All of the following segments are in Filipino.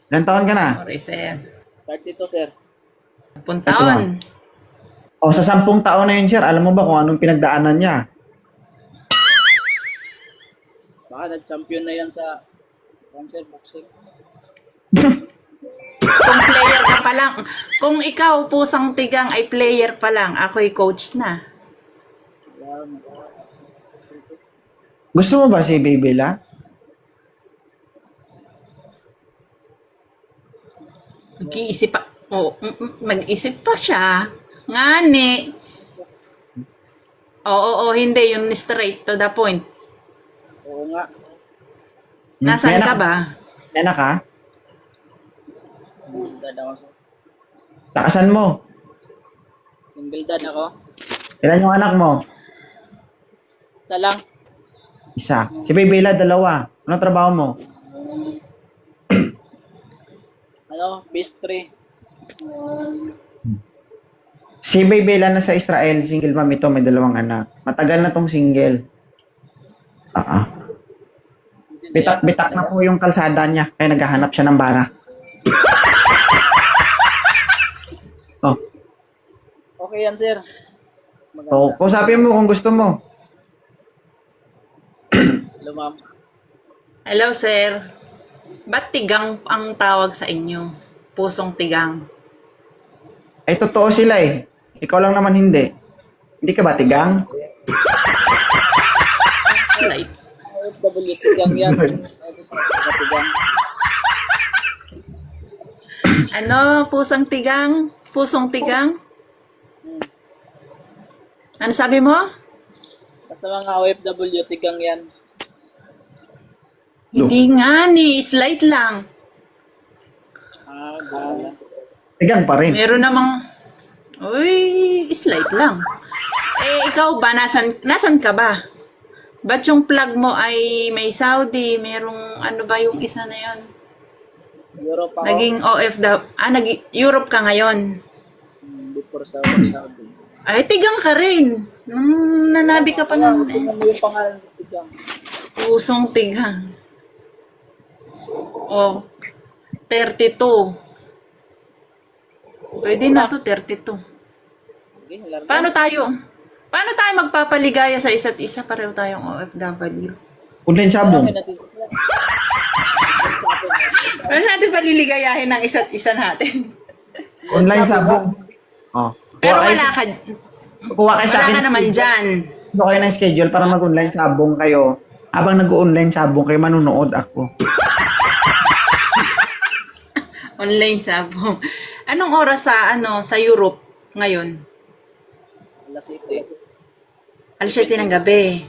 Ilan taon ka na? Sorry, sir. 32, sir. 10 Ito taon. ah. O sa 10 taon na yun, sir, alam mo ba kung anong pinagdaanan niya? Baka nag-champion na yan sa cancer boxing. Kung player ka pa lang, kung ikaw, Pusang Tigang, ay player pa lang, ako'y coach na. Yan. Gusto mo ba si Baby La? Nag-iisip pa. Oh, nag-isip pa siya. Ngani. Oo, hindi. Yung straight to the point. Oo nga. Nasaan May ka anak- ba? May anak ka? Single dad ako, sir. Takasan mo. Single dad ako. Ilan yung anak mo? Isa lang. Isa. Si Baby La, 2. Anong trabaho mo? Pastry. Si Baby La nasa Israel, single mom ito, may 2 anak. Matagal na tong single. Bitak-bitak na po yung kalsada niya, kaya naghahanap siya ng bara. Oh, Okay yan, sir. so, kausapin mo kung gusto mo. Hello, ma'am. Hello, sir. Ba't tigang ang tawag sa inyo? Pusong Tigang. Ay, totoo sila eh. Ikaw lang naman hindi. Hindi ka ba tigang? Slight. OFW tigang yan. Tigang. Ano, Pusang Tigang? Pusong Tigang? Ano sabi mo? Basta mga OFW tigang yan. Hindi nga ni, slight lang. Bahala. Tigang pa rin. Meron namang, uy, slight lang. Eh, ikaw ba, nasan ka ba? Ba't yung plug mo ay may Saudi? Merong, ano ba yung isa na yon? Europe ako. Naging Europe ka ngayon. Before Saudi. Ay, tigang ka rin. Nung nanabi ka pa nun. Tingnan mo yung pangalan ng tigang. Pusong tigang. Oh, 32. Pwede na to, 32. Okay, laro. Paano tayo magpapaligaya sa isa't isa? Pareho tayong OFW. Online sabong. Paano natin paliligayahin ng isa't isa natin? Online sabong. Oh. Pero Kuha wala kayo, ka, kuha kayo sa wala akin. ka naman dyan. Kuha kayo ng schedule para mag-online sabong kayo. Habang nag-online sabong kayo, manunood ako. Online sabong. Anong oras sa Europe ngayon? Alas 7. Alas 7 ng gabi.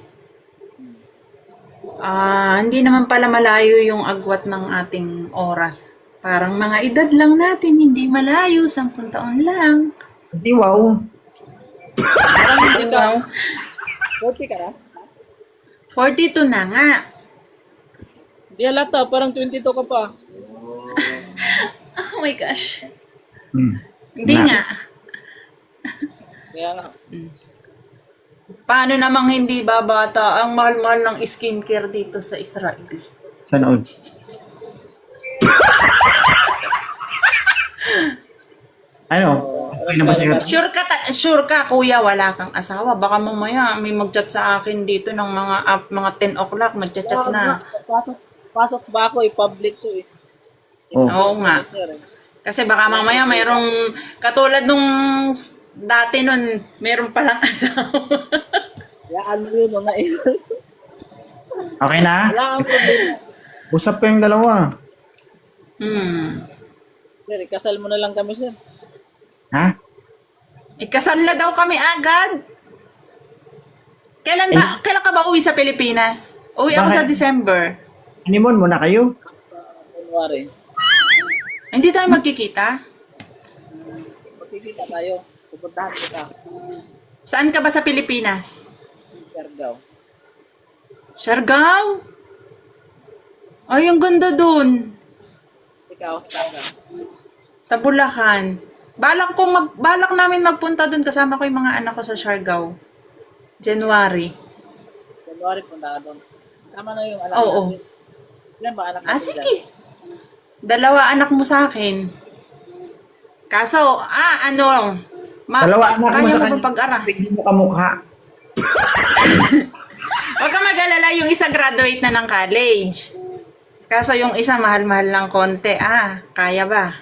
Hindi naman pala malayo yung agwat ng ating oras. Parang mga edad lang natin, hindi malayo, 10 taon lang. Hindi, wow. Parang hindi ka. Wow. 40 ka na? 42 na nga. Hindi halata, parang 22 ka pa. Oh my gosh. Hmm. Hindi Na- nga. Kaya nga. Paano namang hindi babata ang mahal-mahal ng skincare dito sa Israel? Sa noon. Ano? Okay na ba sa'yo? Sure ka, kuya, wala kang asawa. Baka mamaya may mag-chat sa akin dito ng mga 10 o'clock, mag-chat na. Pasok ba ako public to eh. Oh. Oo nga. Sir, eh. Kasi baka mamaya mayroong, katulad nung dati nun, meron palang asawa. Yaan mo yun mga eh. Okay na? Wala kang problema. Usap kayong dalawa. Sir, ikasal mo na lang kami, sir. Ha? Ikasal na daw kami agad. Kailan ka ba uwi sa Pilipinas? Uwi ako Bakit? sa December. Honeymoon muna kayo. January. Hindi tayo magkikita? Magkikita tayo. Pupuntahan kita. Saan ka ba sa Pilipinas? Siargao. Siargao? Ay, ang ganda dun. Ikaw, saan ka? Sa Bulacan. Balak namin magpunta dun kasama ko yung mga anak ko sa Siargao. January. January, punta ka doon. Tama na yung anak Oo. natin. Ilan ba anak Ah, natin sige. Dalawa anak mo sa akin. Kaso, Dalawa anak mo kaya sa mo kanya. ba pag-ara? Tapos hindi mo kamukha. Huwag ka mag-alala, yung isa graduate na ng college. Kaso yung isa mahal-mahal lang konti. Kaya ba?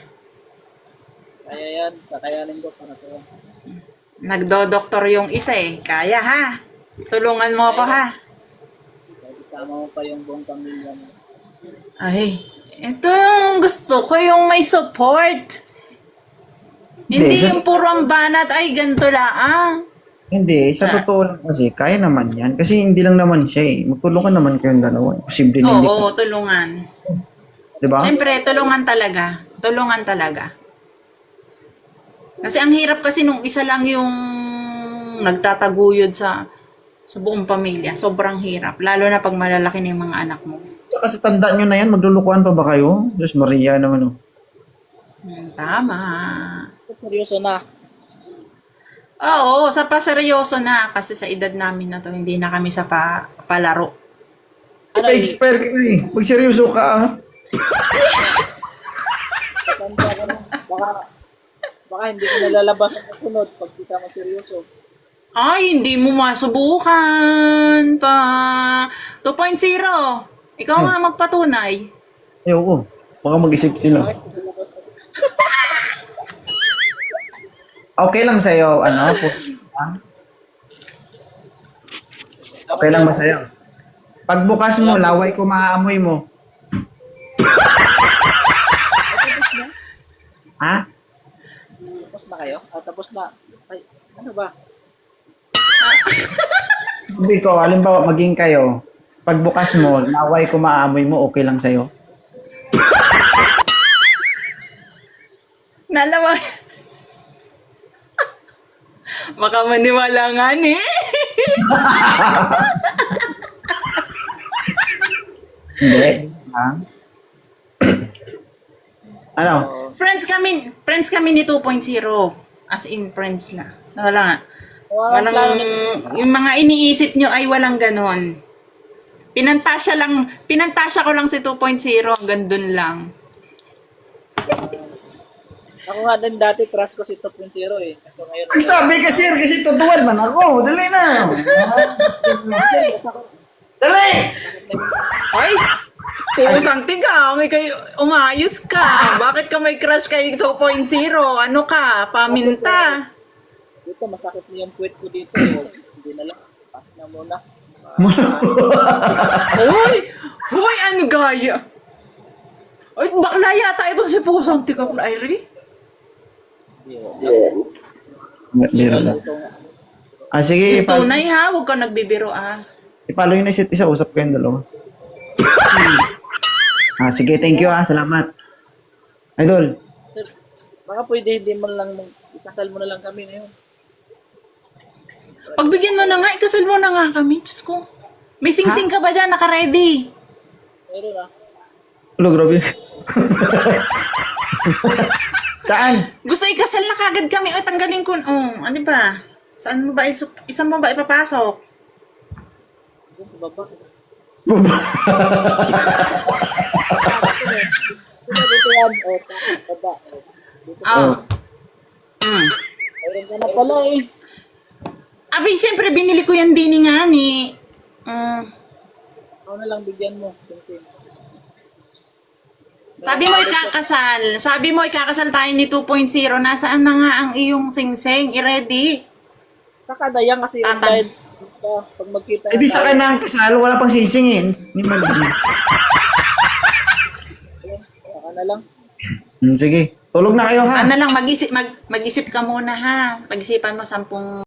Kaya yan, kakayanin ko para sa'yo. Nagdo-doktor yung isa eh. Kaya ha? Tulungan mo ako ha? Kahit isama mo pa yung buong pamilya mo. Ay, ito yung gusto ko, yung may support. Hindi Hindi, yung puro ang banat, ay ganito lang. Hindi, sa totoo lang kasi, kaya naman yan. Kasi hindi lang naman siya eh. Magtulungan naman kayong dalawa. Posible na hindi. Oo, tulungan. Diba? Siyempre, tulungan talaga. Tulungan talaga. Kasi ang hirap kasi nung isa lang yung nagtataguyod sa buong pamilya. Sobrang hirap. Lalo na pag malalaki na yung mga anak mo. Kasi tandaan nyo na yan, maglulukuhan pa ba kayo? Diyos Maria naman oh. Tama. Seryoso na. Oo, sa paseryoso na. Kasi sa edad namin na to, hindi na kami sa palaro. Pa-expire ka na eh. Pag seryoso ka ah. Tanda ka na. Baka hindi ko nalalabas ang kasunod pag di ka seryoso. Ay, hindi mo masubukan pa. 2.0. Ikaw nga magpatunay. Ayoko. Baka mag-isip sila. Okay lang sa'yo, Okay lang ba sa'yo? Pagbukas mo, laway ko maaamoy mo. Ha? Tapos na kayo? Tapos na. Ay, ano ba? Sabi ko, halimbawa, maging kayo, pagbukas mo, laway ko maaamoy mo, okay lang sa'yo? Nalawa. Baka maniwala nga ni. Hindi. Ha? Ano? Friends kami ni 2.0. As in friends na. Wala nga. Walang, yung mga iniisip nyo ay walang ganon. Pinantasya ko lang si 2.0, hanggang dun lang. Ako nga din dati crush ko si 2.0 eh. Kaso ngayon. Ang sabi ka, sir, kasi tutuwal man ako. Dali na. Dali! Ay! Pusang tigang, ikay umayos ka. Bakit ka may crush kay 2.0? Ano ka? Paminta. Dito masakit na yung puwet ko dito. Hindi na lang. Pass na muna. Hoy, ano gaya? Ay, bakla yata ito si Pusang tigang na Irie. Biro lang. Sige, Tunay ha, huwag ka nagbibiro i-follow yun na isa't isa, usap kayong dalawa. Sige, thank you salamat. Idol, Sir, baka pwede hindi mo lang, ikasal mo na lang kami ngayon. Pagbigyan mo na nga, ikasal mo na nga kami. Diyos ko. May sing-sing ka ba dyan? Naka-ready. Meron na. Hello, grabe. Saan? Gusto ikasal na kagad kami. O, tanggalin ko. Ano ba? Saan mo ba? Isang mo ba ipapasok? Doon sa baba. Dito yan. Baba. Dito. Meron ka na pala eh. Abi, siyempre, binili ko yan dini nga ni. Ako na lang bigyan mo. Sing-sing. Sabi mo ikakasal tayo ni 2.0. Nasaan na nga ang iyong sing-sing? I-ready. Kakadayang kasi yung Tatang. dahil pag magkita Eh di sa akin na ang kasal, wala pang sisingin. Baka na lang. Sige, tulog na kayo ha. Ano lang, mag-isip ka muna ha. Pag-isipan mo 10